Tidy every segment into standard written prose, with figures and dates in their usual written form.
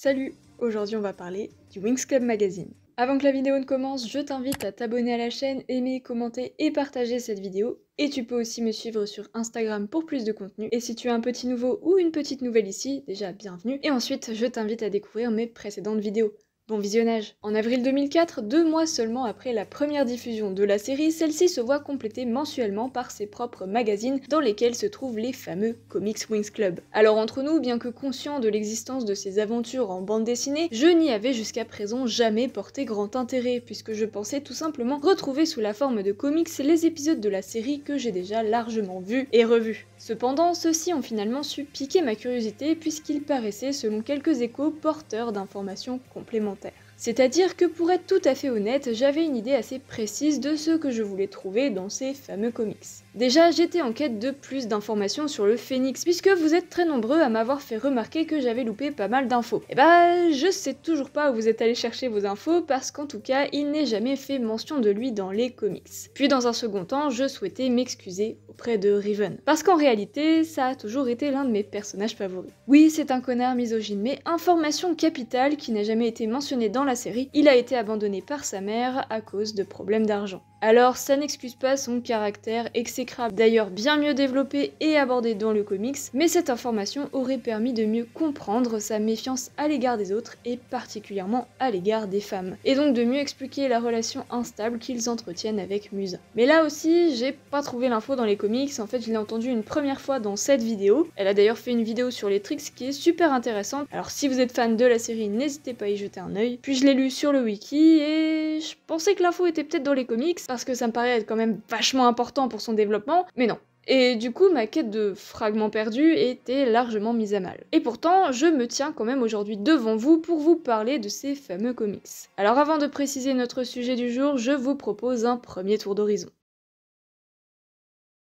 Salut! Aujourd'hui on va parler du Winx Club Magazine. Avant que la vidéo ne commence, je t'invite à t'abonner à la chaîne, aimer, commenter et partager cette vidéo. Et tu peux aussi me suivre sur Instagram pour plus de contenu. Et si tu es un petit nouveau ou une petite nouvelle ici, déjà bienvenue. Et ensuite, je t'invite à découvrir mes précédentes vidéos. Bon visionnage! En avril 2004, 2 mois seulement après la première diffusion de la série, celle-ci se voit complétée mensuellement par ses propres magazines dans lesquels se trouvent les fameux Comics Winx Club. Alors entre nous, bien que conscient de l'existence de ces aventures en bande dessinée, je n'y avais jusqu'à présent jamais porté grand intérêt puisque je pensais tout simplement retrouver sous la forme de comics les épisodes de la série que j'ai déjà largement vus et revus. Cependant, ceux-ci ont finalement su piquer ma curiosité puisqu'ils paraissaient, selon quelques échos, porteurs d'informations complémentaires. C'est-à-dire que pour être tout à fait honnête, j'avais une idée assez précise de ce que je voulais trouver dans ces fameux comics. Déjà, j'étais en quête de plus d'informations sur le Phénix, puisque vous êtes très nombreux à m'avoir fait remarquer que j'avais loupé pas mal d'infos. Et bah, je sais toujours pas où vous êtes allés chercher vos infos, parce qu'en tout cas, il n'est jamais fait mention de lui dans les comics. Puis dans un second temps, je souhaitais m'excuser auprès de Riven, parce qu'en réalité, ça a toujours été l'un de mes personnages favoris. Oui, c'est un connard misogyne, mais information capitale qui n'a jamais été mentionnée dans la série, il a été abandonné par sa mère à cause de problèmes d'argent. Alors ça n'excuse pas son caractère exécrable, d'ailleurs bien mieux développé et abordé dans le comics, mais cette information aurait permis de mieux comprendre sa méfiance à l'égard des autres et particulièrement à l'égard des femmes, et donc de mieux expliquer la relation instable qu'ils entretiennent avec Musa. Mais là aussi, j'ai pas trouvé l'info dans les comics, en fait je l'ai entendu une première fois dans cette vidéo, elle a d'ailleurs fait une vidéo sur les tricks qui est super intéressante, alors si vous êtes fan de la série, n'hésitez pas à y jeter un œil. Puis je l'ai lu sur le wiki et je pensais que l'info était peut-être dans les comics, parce que ça me paraît être quand même vachement important pour son développement, mais non. Et du coup, ma quête de fragments perdus était largement mise à mal. Et pourtant, je me tiens quand même aujourd'hui devant vous pour vous parler de ces fameux comics. Alors avant de préciser notre sujet du jour, je vous propose un premier tour d'horizon.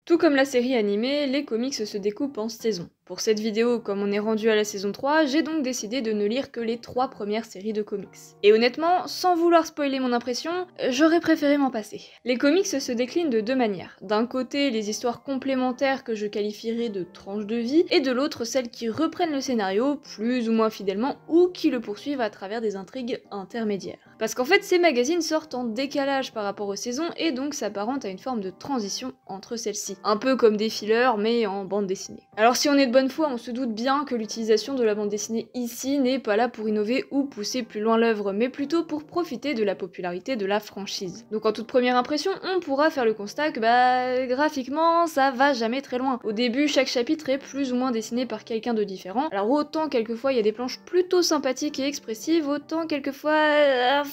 Tout comme la série animée, les comics se découpent en saisons. Pour cette vidéo, comme on est rendu à la saison 3, j'ai donc décidé de ne lire que les 3 premières séries de comics. Et honnêtement, sans vouloir spoiler mon impression, j'aurais préféré m'en passer. Les comics se déclinent de deux manières. D'un côté, les histoires complémentaires que je qualifierais de tranches de vie, et de l'autre, celles qui reprennent le scénario plus ou moins fidèlement, ou qui le poursuivent à travers des intrigues intermédiaires. Parce qu'en fait, ces magazines sortent en décalage par rapport aux saisons, et donc s'apparentent à une forme de transition entre celles-ci. Un peu comme des fillers, mais en bande dessinée. Alors si on est de bonne foi, on se doute bien que l'utilisation de la bande dessinée ici n'est pas là pour innover ou pousser plus loin l'œuvre, mais plutôt pour profiter de la popularité de la franchise. Donc en toute première impression, on pourra faire le constat que graphiquement, ça va jamais très loin. Au début, chaque chapitre est plus ou moins dessiné par quelqu'un de différent, alors autant quelquefois il y a des planches plutôt sympathiques et expressives, autant quelquefois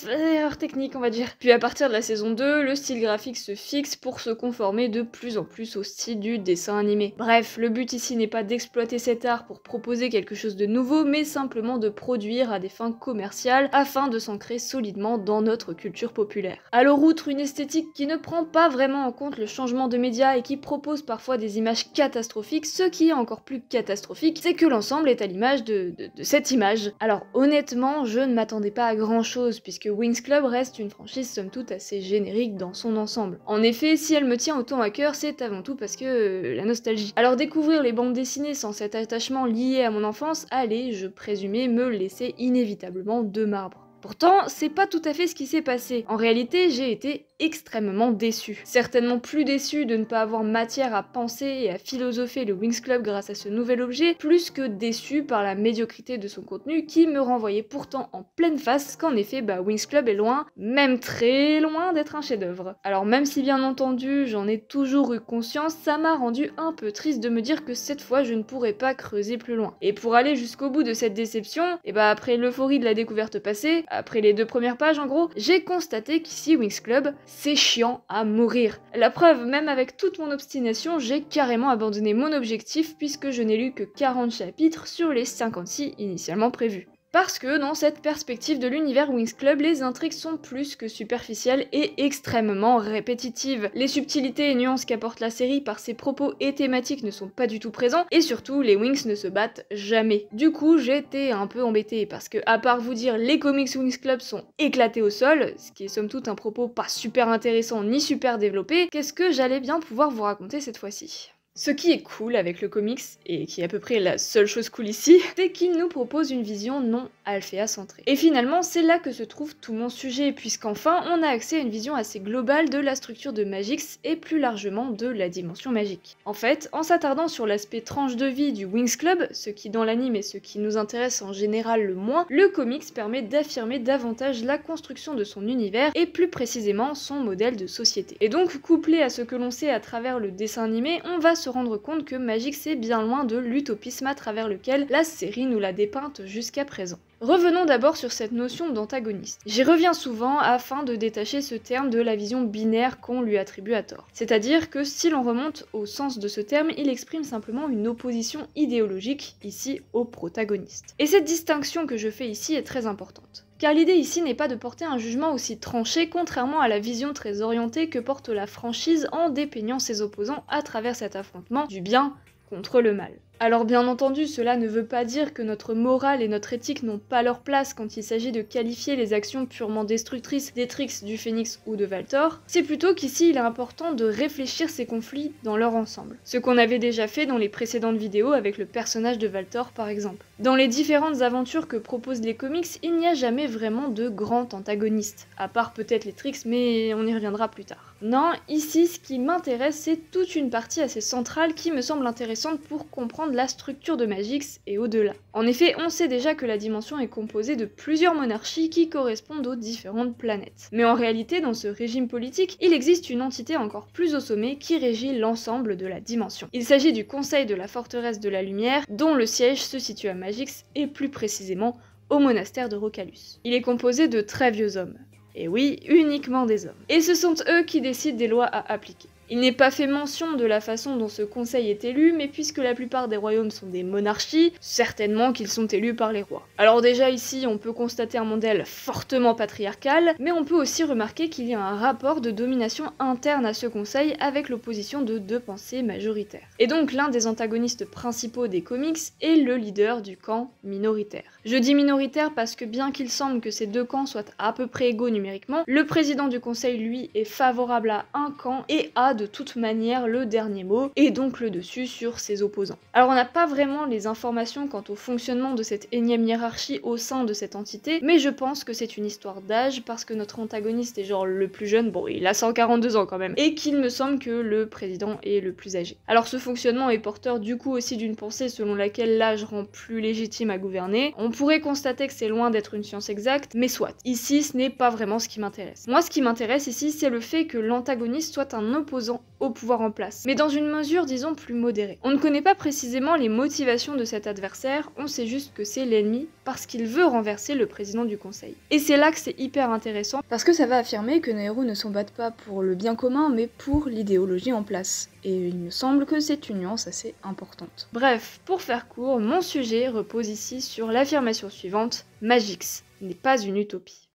erreur technique on va dire. Puis à partir de la saison 2, le style graphique se fixe pour se conformer de plus en plus au style du dessin animé. Bref, le but ici n'est pas d'exploiter cet art pour proposer quelque chose de nouveau, mais simplement de produire à des fins commerciales afin de s'ancrer solidement dans notre culture populaire. Alors outre une esthétique qui ne prend pas vraiment en compte le changement de média et qui propose parfois des images catastrophiques, ce qui est encore plus catastrophique, c'est que l'ensemble est à l'image de cette image. Alors honnêtement, je ne m'attendais pas à grand chose, puisque Winx Club reste une franchise somme toute assez générique dans son ensemble. En effet, si elle me tient autant à cœur, c'est avant tout parce que la nostalgie. Alors découvrir les bandes dessinées sans cet attachement lié à mon enfance allait, je présumais, me laisser inévitablement de marbre. Pourtant, c'est pas tout à fait ce qui s'est passé. En réalité, j'ai été extrêmement déçue. Certainement plus déçue de ne pas avoir matière à penser et à philosopher le Winx Club grâce à ce nouvel objet, plus que déçue par la médiocrité de son contenu qui me renvoyait pourtant en pleine face qu'en effet, Winx Club est loin, même très loin d'être un chef-d'œuvre. Alors même si bien entendu, j'en ai toujours eu conscience, ça m'a rendu un peu triste de me dire que cette fois je ne pourrais pas creuser plus loin. Et pour aller jusqu'au bout de cette déception, après l'euphorie de la découverte passée, après les 2 premières pages en gros, j'ai constaté qu'ici Winx Club, c'est chiant à mourir. La preuve, même avec toute mon obstination, j'ai carrément abandonné mon objectif puisque je n'ai lu que 40 chapitres sur les 56 initialement prévus. Parce que dans cette perspective de l'univers Winx Club, les intrigues sont plus que superficielles et extrêmement répétitives. Les subtilités et nuances qu'apporte la série par ses propos et thématiques ne sont pas du tout présents, et surtout, les Winx ne se battent jamais. Du coup, j'étais un peu embêtée, parce que à part vous dire les comics Winx Club sont éclatés au sol, ce qui est somme toute un propos pas super intéressant ni super développé, qu'est-ce que j'allais bien pouvoir vous raconter cette fois-ci ? Ce qui est cool avec le comics, et qui est à peu près la seule chose cool ici, c'est qu'il nous propose une vision non Alphea-centrée. Et finalement, c'est là que se trouve tout mon sujet, puisqu'enfin, on a accès à une vision assez globale de la structure de Magix et plus largement de la dimension magique. En fait, en s'attardant sur l'aspect tranche de vie du Winx Club, ce qui dans l'anime est ce qui nous intéresse en général le moins, le comics permet d'affirmer davantage la construction de son univers et plus précisément son modèle de société. Et donc, couplé à ce que l'on sait à travers le dessin animé, on va se rendre compte que Magix est bien loin de l'utopisme à travers lequel la série nous l'a dépeinte jusqu'à présent. Revenons d'abord sur cette notion d'antagoniste. J'y reviens souvent afin de détacher ce terme de la vision binaire qu'on lui attribue à tort. C'est-à-dire que si l'on remonte au sens de ce terme, il exprime simplement une opposition idéologique, ici au protagoniste. Et cette distinction que je fais ici est très importante. Car l'idée ici n'est pas de porter un jugement aussi tranché, contrairement à la vision très orientée que porte la franchise en dépeignant ses opposants à travers cet affrontement du bien contre le mal. Alors bien entendu, cela ne veut pas dire que notre morale et notre éthique n'ont pas leur place quand il s'agit de qualifier les actions purement destructrices d'Etrix, du Phénix ou de Valtor, c'est plutôt qu'ici il est important de réfléchir ces conflits dans leur ensemble. Ce qu'on avait déjà fait dans les précédentes vidéos avec le personnage de Valtor par exemple. Dans les différentes aventures que proposent les comics, il n'y a jamais vraiment de grand antagoniste, à part peut-être l'Etrix, mais on y reviendra plus tard. Non, ici ce qui m'intéresse c'est toute une partie assez centrale qui me semble intéressante pour comprendre la structure de Magix et au-delà. En effet, on sait déjà que la dimension est composée de plusieurs monarchies qui correspondent aux différentes planètes. Mais en réalité, dans ce régime politique, il existe une entité encore plus au sommet qui régit l'ensemble de la dimension. Il s'agit du Conseil de la Forteresse de la Lumière, dont le siège se situe à Magix et plus précisément au monastère de Rocalus. Il est composé de très vieux hommes. Et oui, uniquement des hommes. Et ce sont eux qui décident des lois à appliquer. Il n'est pas fait mention de la façon dont ce conseil est élu, mais puisque la plupart des royaumes sont des monarchies, certainement qu'ils sont élus par les rois. Alors déjà ici, on peut constater un modèle fortement patriarcal, mais on peut aussi remarquer qu'il y a un rapport de domination interne à ce conseil avec l'opposition de deux pensées majoritaires. Et donc l'un des antagonistes principaux des comics est le leader du camp minoritaire. Je dis minoritaire parce que bien qu'il semble que ces deux camps soient à peu près égaux numériquement, le président du conseil lui est favorable à un camp et a de toute manière le dernier mot, et donc le dessus sur ses opposants. Alors on n'a pas vraiment les informations quant au fonctionnement de cette énième hiérarchie au sein de cette entité, mais je pense que c'est une histoire d'âge parce que notre antagoniste est genre le plus jeune, bon il a 142 ans quand même, et qu'il me semble que le président est le plus âgé. Alors ce fonctionnement est porteur du coup aussi d'une pensée selon laquelle l'âge rend plus légitime à gouverner. On pourrait constater que c'est loin d'être une science exacte, mais soit. Ici ce n'est pas vraiment ce qui m'intéresse. Moi ce qui m'intéresse ici c'est le fait que l'antagoniste soit un opposant au pouvoir en place, mais dans une mesure disons plus modérée. On ne connaît pas précisément les motivations de cet adversaire, on sait juste que c'est l'ennemi parce qu'il veut renverser le président du conseil. Et c'est là que c'est hyper intéressant, parce que ça va affirmer que nos héros ne s'en battent pas pour le bien commun, mais pour l'idéologie en place. Et il me semble que c'est une nuance assez importante. Bref, pour faire court, mon sujet repose ici sur l'affirmation suivante, Magix n'est pas une utopie.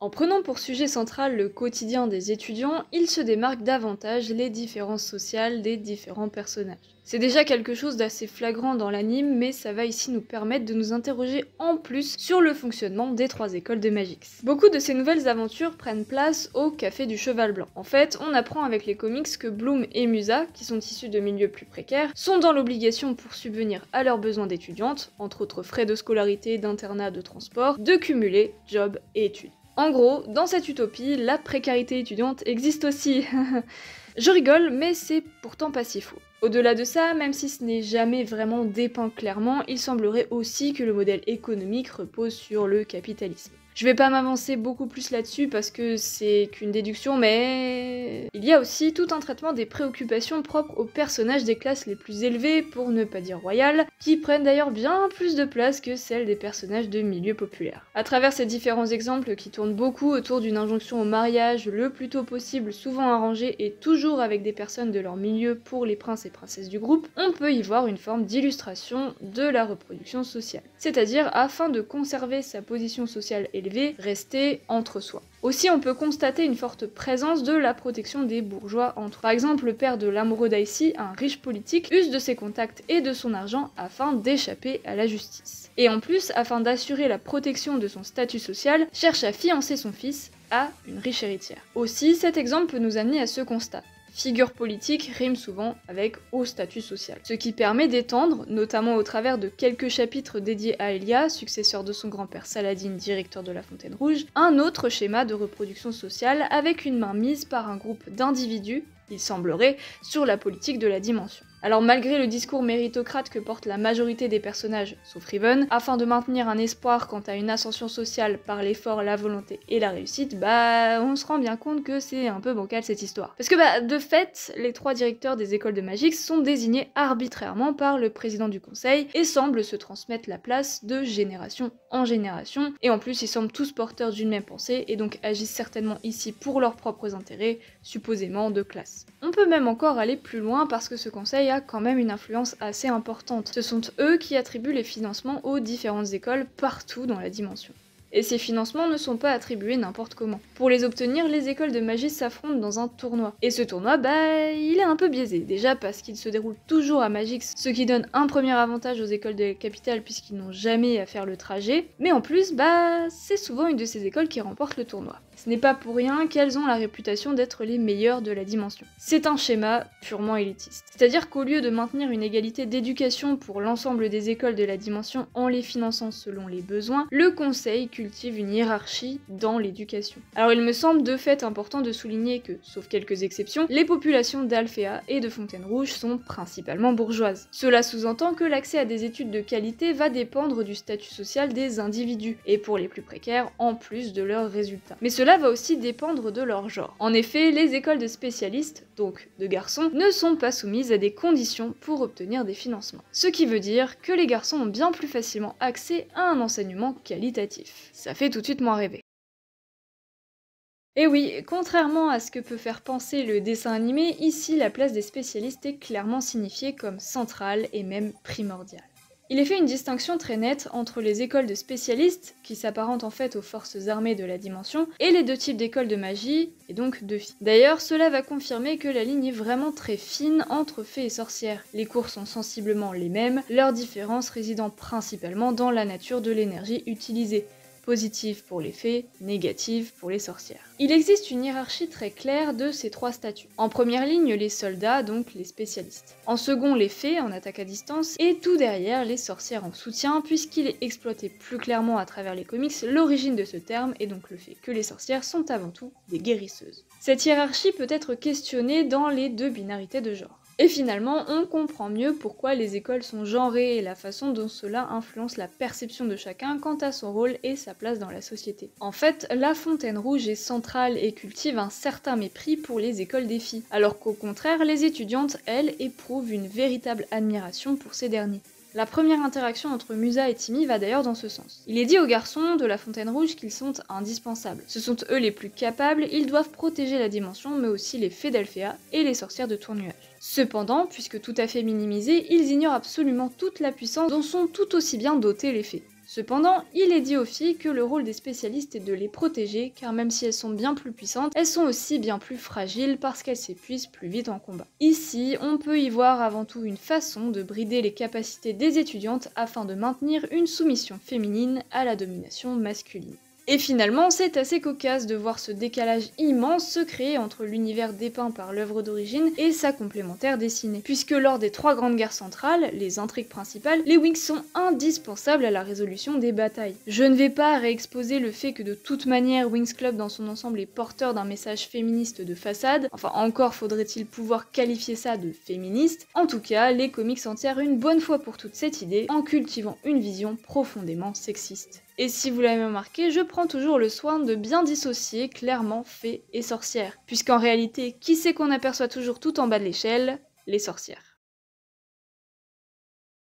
En prenant pour sujet central le quotidien des étudiants, il se démarque davantage les différences sociales des différents personnages. C'est déjà quelque chose d'assez flagrant dans l'anime, mais ça va ici nous permettre de nous interroger en plus sur le fonctionnement des trois écoles de Magix. Beaucoup de ces nouvelles aventures prennent place au Café du Cheval Blanc. En fait, on apprend avec les comics que Bloom et Musa, qui sont issus de milieux plus précaires, sont dans l'obligation pour subvenir à leurs besoins d'étudiantes, entre autres frais de scolarité, d'internat, de transport, de cumuler job et études. En gros, dans cette utopie, la précarité étudiante existe aussi. Je rigole, mais c'est pourtant pas si faux. Au-delà de ça, même si ce n'est jamais vraiment dépeint clairement, il semblerait aussi que le modèle économique repose sur le capitalisme. Je vais pas m'avancer beaucoup plus là-dessus parce que c'est qu'une déduction, mais il y a aussi tout un traitement des préoccupations propres aux personnages des classes les plus élevées, pour ne pas dire royales, qui prennent d'ailleurs bien plus de place que celles des personnages de milieux populaires. À travers ces différents exemples qui tournent beaucoup autour d'une injonction au mariage le plus tôt possible, souvent arrangé et toujours avec des personnes de leur milieu pour les princes et princesses du groupe, on peut y voir une forme d'illustration de la reproduction sociale. C'est-à-dire, afin de conserver sa position sociale élevée, rester entre soi. Aussi, on peut constater une forte présence de la protection des bourgeois entre. Par exemple, le père de l'amoureux d'Icy, un riche politique, use de ses contacts et de son argent afin d'échapper à la justice. Et en plus, afin d'assurer la protection de son statut social, cherche à fiancer son fils à une riche héritière. Aussi, cet exemple peut nous amener à ce constat. figure politique rime souvent avec haut statut social. Ce qui permet d'étendre, notamment au travers de quelques chapitres dédiés à Elia, successeur de son grand-père Saladin, directeur de la Fontaine Rouge, un autre schéma de reproduction sociale avec une main mise par un groupe d'individus, il semblerait, sur la politique de la dimension. Alors malgré le discours méritocrate que porte la majorité des personnages, sauf Riven, afin de maintenir un espoir quant à une ascension sociale par l'effort, la volonté et la réussite, on se rend bien compte que c'est un peu bancal cette histoire. Parce que de fait, les 3 directeurs des écoles de Magix sont désignés arbitrairement par le président du conseil et semblent se transmettre la place de génération en génération, et en plus ils semblent tous porteurs d'une même pensée et donc agissent certainement ici pour leurs propres intérêts, supposément de classe. On peut même encore aller plus loin parce que ce conseil a quand même une influence assez importante. Ce sont eux qui attribuent les financements aux différentes écoles partout dans la dimension. Et ces financements ne sont pas attribués n'importe comment. Pour les obtenir, les écoles de magie s'affrontent dans un tournoi. Et ce tournoi, il est un peu biaisé. Déjà parce qu'il se déroule toujours à Magix, ce qui donne un premier avantage aux écoles de la capitale puisqu'ils n'ont jamais à faire le trajet. Mais en plus, c'est souvent une de ces écoles qui remporte le tournoi. Ce n'est pas pour rien qu'elles ont la réputation d'être les meilleures de la dimension. C'est un schéma purement élitiste. C'est-à-dire qu'au lieu de maintenir une égalité d'éducation pour l'ensemble des écoles de la dimension en les finançant selon les besoins, le conseil cultive une hiérarchie dans l'éducation. Alors il me semble de fait important de souligner que, sauf quelques exceptions, les populations d'Alphéa et de Fontaine Rouge sont principalement bourgeoises. Cela sous-entend que l'accès à des études de qualité va dépendre du statut social des individus, et pour les plus précaires, en plus de leurs résultats. Mais cela va aussi dépendre de leur genre. En effet, les écoles de spécialistes, donc de garçons, ne sont pas soumises à des conditions pour obtenir des financements. Ce qui veut dire que les garçons ont bien plus facilement accès à un enseignement qualitatif. Ça fait tout de suite moins rêver. Et oui, contrairement à ce que peut faire penser le dessin animé, ici la place des spécialistes est clairement signifiée comme centrale et même primordiale. Il est fait une distinction très nette entre les écoles de spécialistes, qui s'apparentent en fait aux forces armées de la dimension, et les 2 types d'écoles de magie, et donc de filles. D'ailleurs, cela va confirmer que la ligne est vraiment très fine entre fées et sorcières. Les cours sont sensiblement les mêmes, leurs différences résidant principalement dans la nature de l'énergie utilisée. Positive pour les fées, négative pour les sorcières. Il existe une hiérarchie très claire de ces 3 statuts. En première ligne, les soldats, donc les spécialistes. En second, les fées en attaque à distance, et tout derrière, les sorcières en soutien, puisqu'il est exploité plus clairement à travers les comics l'origine de ce terme, et donc le fait que les sorcières sont avant tout des guérisseuses. Cette hiérarchie peut être questionnée dans les 2 binarités de genre. Et finalement, on comprend mieux pourquoi les écoles sont genrées et la façon dont cela influence la perception de chacun quant à son rôle et sa place dans la société. En fait, la Fontaine Rouge est centrale et cultive un certain mépris pour les écoles des filles, alors qu'au contraire, les étudiantes, elles, éprouvent une véritable admiration pour ces derniers. La première interaction entre Musa et Timmy va d'ailleurs dans ce sens. Il est dit aux garçons de la Fontaine Rouge qu'ils sont indispensables. Ce sont eux les plus capables, ils doivent protéger la dimension, mais aussi les fées d'Alphéa et les sorcières de Tournuage. Cependant, puisque tout à fait minimisés, ils ignorent absolument toute la puissance dont sont tout aussi bien dotées les fées. Cependant, il est dit aux filles que le rôle des spécialistes est de les protéger, car même si elles sont bien plus puissantes, elles sont aussi bien plus fragiles parce qu'elles s'épuisent plus vite en combat. Ici, on peut y voir avant tout une façon de brider les capacités des étudiantes afin de maintenir une soumission féminine à la domination masculine. Et finalement, c'est assez cocasse de voir ce décalage immense se créer entre l'univers dépeint par l'œuvre d'origine et sa complémentaire dessinée. Puisque lors des 3 grandes guerres centrales, les intrigues principales, les Wings sont indispensables à la résolution des batailles. Je ne vais pas réexposer le fait que de toute manière, Wings Club dans son ensemble est porteur d'un message féministe de façade, enfin encore faudrait-il pouvoir qualifier ça de féministe. En tout cas, les comics en tirent une bonne fois pour toute cette idée en cultivant une vision profondément sexiste. Et si vous l'avez remarqué, je prends toujours le soin de bien dissocier clairement fées et sorcières, puisqu'en réalité, qui c'est qu'on aperçoit toujours tout en bas de l'échelle? Les sorcières.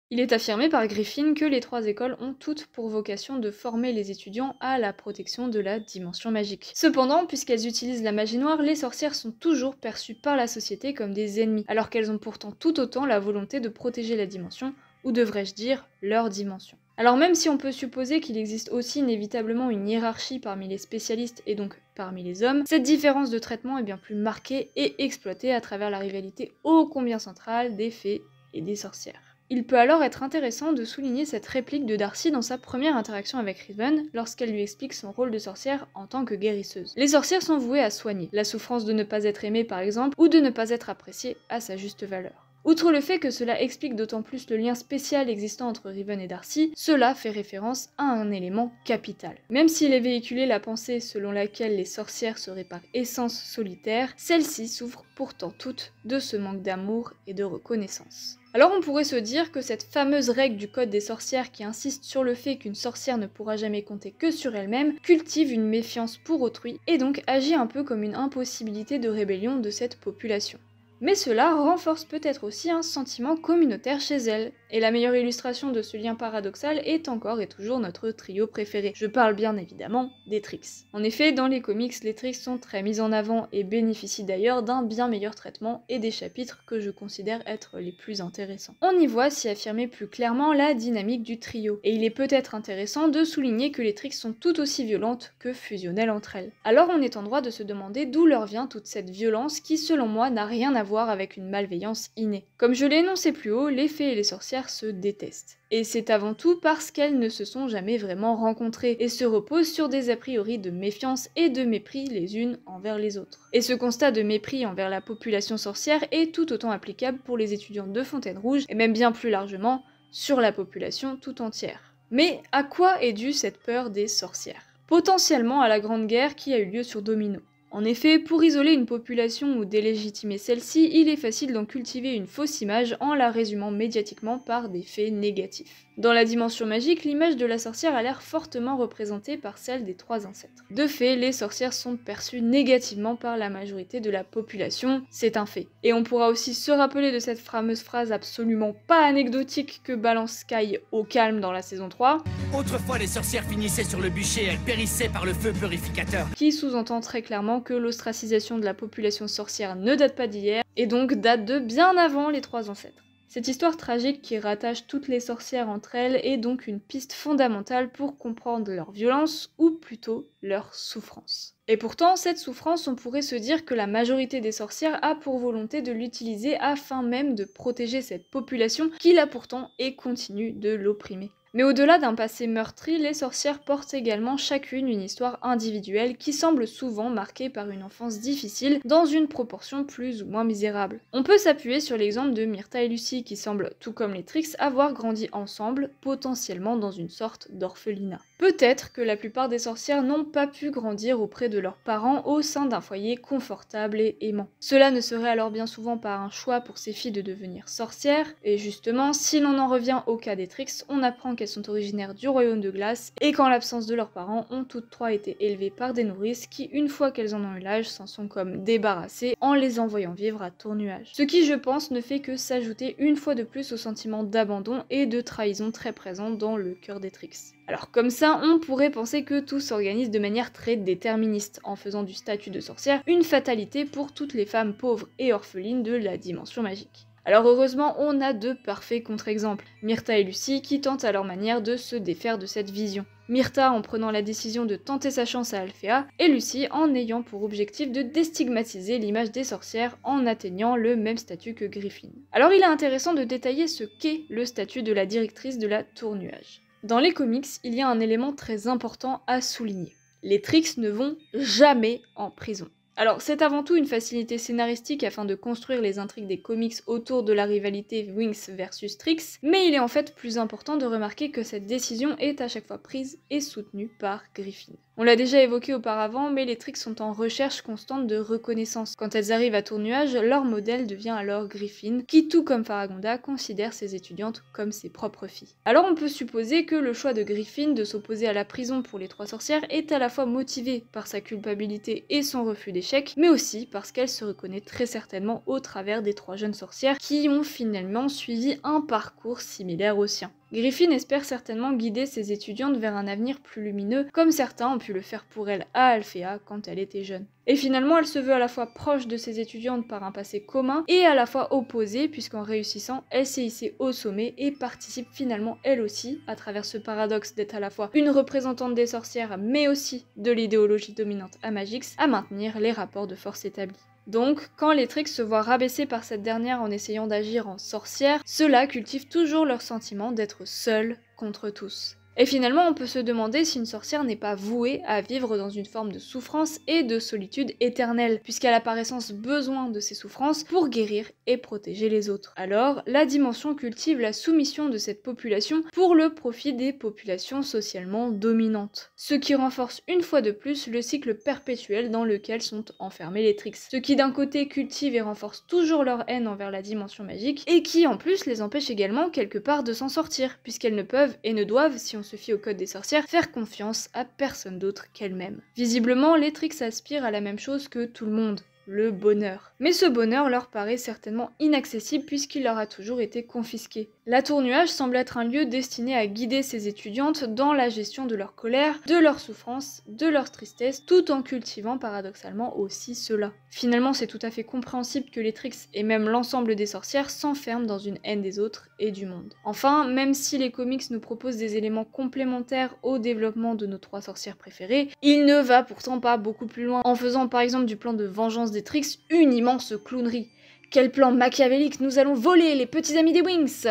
Il est affirmé par Griffin que les 3 écoles ont toutes pour vocation de former les étudiants à la protection de la dimension magique. Cependant, puisqu'elles utilisent la magie noire, les sorcières sont toujours perçues par la société comme des ennemis, alors qu'elles ont pourtant tout autant la volonté de protéger la dimension, ou devrais-je dire, leur dimension. Alors même si on peut supposer qu'il existe aussi inévitablement une hiérarchie parmi les spécialistes et donc parmi les hommes, cette différence de traitement est bien plus marquée et exploitée à travers la rivalité ô combien centrale des fées et des sorcières. Il peut alors être intéressant de souligner cette réplique de Darcy dans sa première interaction avec Riven, lorsqu'elle lui explique son rôle de sorcière en tant que guérisseuse. Les sorcières sont vouées à soigner, la souffrance de ne pas être aimée par exemple, ou de ne pas être appréciée à sa juste valeur. Outre le fait que cela explique d'autant plus le lien spécial existant entre Riven et Darcy, cela fait référence à un élément capital. Même s'il est véhiculé la pensée selon laquelle les sorcières seraient par essence solitaires, celles-ci souffrent pourtant toutes de ce manque d'amour et de reconnaissance. Alors on pourrait se dire que cette fameuse règle du code des sorcières qui insiste sur le fait qu'une sorcière ne pourra jamais compter que sur elle-même cultive une méfiance pour autrui et donc agit un peu comme une impossibilité de rébellion de cette population. Mais cela renforce peut-être aussi un sentiment communautaire chez elle. Et la meilleure illustration de ce lien paradoxal est encore et toujours notre trio préféré. Je parle bien évidemment des Trix. En effet, dans les comics, les Trix sont très mis en avant et bénéficient d'ailleurs d'un bien meilleur traitement et des chapitres que je considère être les plus intéressants. On y voit s'y affirmer plus clairement la dynamique du trio. Et il est peut-être intéressant de souligner que les Trix sont tout aussi violentes que fusionnelles entre elles. Alors on est en droit de se demander d'où leur vient toute cette violence qui, selon moi, n'a rien à voir avec une malveillance innée. Comme je l'ai énoncé plus haut, les fées et les sorcières se détestent. Et c'est avant tout parce qu'elles ne se sont jamais vraiment rencontrées et se reposent sur des a priori de méfiance et de mépris les unes envers les autres. Et ce constat de mépris envers la population sorcière est tout autant applicable pour les étudiants de Fontaine-Rouge et même bien plus largement sur la population tout entière. Mais à quoi est due cette peur des sorcières? Potentiellement à la Grande Guerre qui a eu lieu sur Domino. En effet, pour isoler une population ou délégitimer celle-ci, il est facile d'en cultiver une fausse image en la résumant médiatiquement par des faits négatifs. Dans la dimension magique, l'image de la sorcière a l'air fortement représentée par celle des trois ancêtres. De fait, les sorcières sont perçues négativement par la majorité de la population, c'est un fait. Et on pourra aussi se rappeler de cette fameuse phrase absolument pas anecdotique que balance Sky au calme dans la saison 3. Autrefois, les sorcières finissaient sur le bûcher, elles périssaient par le feu purificateur. Qui sous-entend très clairement que l'ostracisation de la population sorcière ne date pas d'hier, et donc date de bien avant les trois ancêtres. Cette histoire tragique qui rattache toutes les sorcières entre elles est donc une piste fondamentale pour comprendre leur violence, ou plutôt leur souffrance. Et pourtant, cette souffrance, on pourrait se dire que la majorité des sorcières a pour volonté de l'utiliser afin même de protéger cette population qui l'a pourtant et continue de l'opprimer. Mais au-delà d'un passé meurtri, les sorcières portent également chacune une histoire individuelle qui semble souvent marquée par une enfance difficile dans une proportion plus ou moins misérable. On peut s'appuyer sur l'exemple de Myrtha et Lucy qui semblent, tout comme les Trix, avoir grandi ensemble, potentiellement dans une sorte d'orphelinat. Peut-être que la plupart des sorcières n'ont pas pu grandir auprès de leurs parents au sein d'un foyer confortable et aimant. Cela ne serait alors bien souvent pas un choix pour ces filles de devenir sorcières, et justement, si l'on en revient au cas des Trix, on apprend qu'elles sont originaires du royaume de glace et qu'en l'absence de leurs parents, ont toutes trois été élevées par des nourrices qui, une fois qu'elles en ont eu l'âge, s'en sont comme débarrassées en les envoyant vivre à Tournuage. Ce qui, je pense, ne fait que s'ajouter une fois de plus au sentiment d'abandon et de trahison très présent dans le cœur des Trix. Alors comme ça, on pourrait penser que tout s'organise de manière très déterministe, en faisant du statut de sorcière une fatalité pour toutes les femmes pauvres et orphelines de la dimension magique. Alors heureusement, on a de parfaits contre-exemples, Myrtha et Lucy qui tentent à leur manière de se défaire de cette vision. Myrtha en prenant la décision de tenter sa chance à Alphea, et Lucy en ayant pour objectif de déstigmatiser l'image des sorcières en atteignant le même statut que Griffin. Alors il est intéressant de détailler ce qu'est le statut de la directrice de la Tournuage. Dans les comics, il y a un élément très important à souligner. Les Trix ne vont jamais en prison. Alors c'est avant tout une facilité scénaristique afin de construire les intrigues des comics autour de la rivalité Winx versus Trix, mais il est en fait plus important de remarquer que cette décision est à chaque fois prise et soutenue par Griffin. On l'a déjà évoqué auparavant, mais les Trix sont en recherche constante de reconnaissance. Quand elles arrivent à Tournuage, leur modèle devient alors Griffin, qui tout comme Faragonda considère ses étudiantes comme ses propres filles. Alors on peut supposer que le choix de Griffin de s'opposer à la prison pour les trois sorcières est à la fois motivé par sa culpabilité et son refus d'échec, mais aussi parce qu'elle se reconnaît très certainement au travers des trois jeunes sorcières qui ont finalement suivi un parcours similaire au sien. Griffin espère certainement guider ses étudiantes vers un avenir plus lumineux, comme certains ont pu le faire pour elle à Alphea quand elle était jeune. Et finalement, elle se veut à la fois proche de ses étudiantes par un passé commun, et à la fois opposée, puisqu'en réussissant, elle s'est hissée au sommet et participe finalement elle aussi, à travers ce paradoxe d'être à la fois une représentante des sorcières, mais aussi de l'idéologie dominante à Magix, à maintenir les rapports de force établis. Donc, quand les Trix se voient rabaissés par cette dernière en essayant d'agir en sorcière, ceux-là cultivent toujours leur sentiment d'être seuls contre tous. Et finalement, on peut se demander si une sorcière n'est pas vouée à vivre dans une forme de souffrance et de solitude éternelle, puisqu'elle a par essence besoin de ces souffrances pour guérir et protéger les autres. Alors, la dimension cultive la soumission de cette population pour le profit des populations socialement dominantes. Ce qui renforce une fois de plus le cycle perpétuel dans lequel sont enfermés les Trix. Ce qui d'un côté cultive et renforce toujours leur haine envers la dimension magique, et qui en plus les empêche également quelque part de s'en sortir, puisqu'elles ne peuvent et ne doivent, si on se fie au code des sorcières, faire confiance à personne d'autre qu'elles-mêmes. Visiblement, les Trix aspirent à la même chose que tout le monde, le bonheur. Mais ce bonheur leur paraît certainement inaccessible puisqu'il leur a toujours été confisqué. La Tour Nuage semble être un lieu destiné à guider ces étudiantes dans la gestion de leur colère, de leur souffrance, de leur tristesse, tout en cultivant paradoxalement aussi cela. Finalement, c'est tout à fait compréhensible que les Trix et même l'ensemble des sorcières s'enferment dans une haine des autres et du monde. Enfin, même si les comics nous proposent des éléments complémentaires au développement de nos 3 sorcières préférées, il ne va pourtant pas beaucoup plus loin, en faisant par exemple du plan de vengeance des Trix une immense clownerie. Quel plan machiavélique, nous allons voler les petits amis des Winx!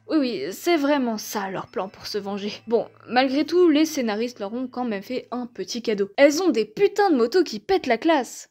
Oui, c'est vraiment ça leur plan pour se venger. Bon, malgré tout, les scénaristes leur ont quand même fait un petit cadeau. Elles ont des putains de motos qui pètent la classe!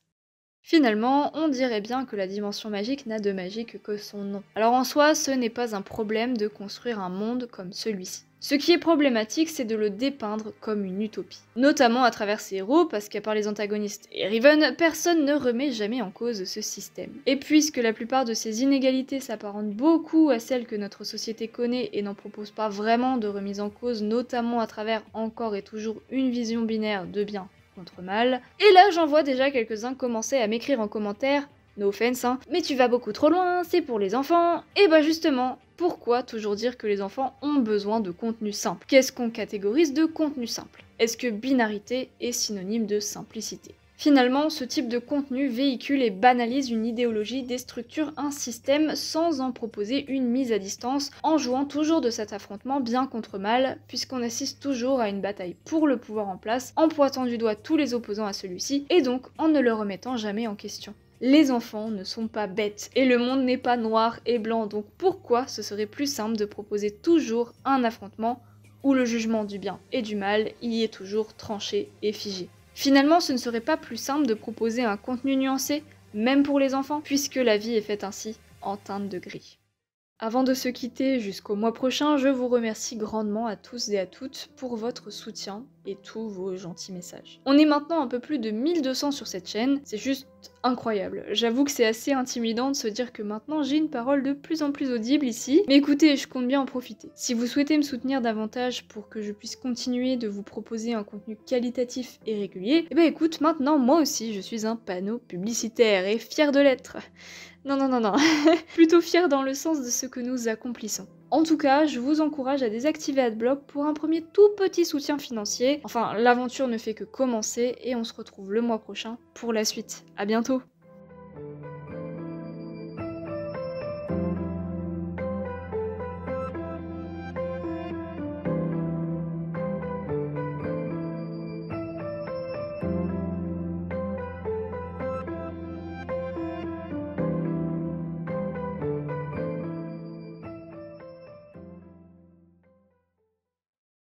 Finalement, on dirait bien que la dimension magique n'a de magique que son nom. Alors en soi, ce n'est pas un problème de construire un monde comme celui-ci. Ce qui est problématique, c'est de le dépeindre comme une utopie. Notamment à travers ses héros, parce qu'à part les antagonistes et Riven, personne ne remet jamais en cause ce système. Et puisque la plupart de ces inégalités s'apparentent beaucoup à celles que notre société connaît et n'en propose pas vraiment de remise en cause, notamment à travers encore et toujours une vision binaire de bien contre mal. Et là, j'en vois déjà quelques-uns commencer à m'écrire en commentaire, no offense, hein, mais tu vas beaucoup trop loin, c'est pour les enfants. Et bah justement, pourquoi toujours dire que les enfants ont besoin de contenu simple? Qu'est-ce qu'on catégorise de contenu simple? Est-ce que binarité est synonyme de simplicité? Finalement, ce type de contenu véhicule et banalise une idéologie, déstructure un système sans en proposer une mise à distance, en jouant toujours de cet affrontement bien contre mal, puisqu'on assiste toujours à une bataille pour le pouvoir en place, en pointant du doigt tous les opposants à celui-ci, et donc en ne le remettant jamais en question. Les enfants ne sont pas bêtes, et le monde n'est pas noir et blanc, donc pourquoi ce serait plus simple de proposer toujours un affrontement où le jugement du bien et du mal y est toujours tranché et figé? Finalement, ce ne serait pas plus simple de proposer un contenu nuancé, même pour les enfants, puisque la vie est faite ainsi, en teinte de gris. Avant de se quitter jusqu'au mois prochain, je vous remercie grandement à tous et à toutes pour votre soutien et tous vos gentils messages. On est maintenant un peu plus de 1200 sur cette chaîne, c'est juste incroyable. J'avoue que c'est assez intimidant de se dire que maintenant j'ai une parole de plus en plus audible ici, mais écoutez, je compte bien en profiter. Si vous souhaitez me soutenir davantage pour que je puisse continuer de vous proposer un contenu qualitatif et régulier, eh ben écoute, maintenant moi aussi je suis un panneau publicitaire et fier de l'être. Non, plutôt fier dans le sens de ce que nous accomplissons. En tout cas, je vous encourage à désactiver Adblock pour un premier tout petit soutien financier. Enfin, l'aventure ne fait que commencer et on se retrouve le mois prochain pour la suite. À bientôt!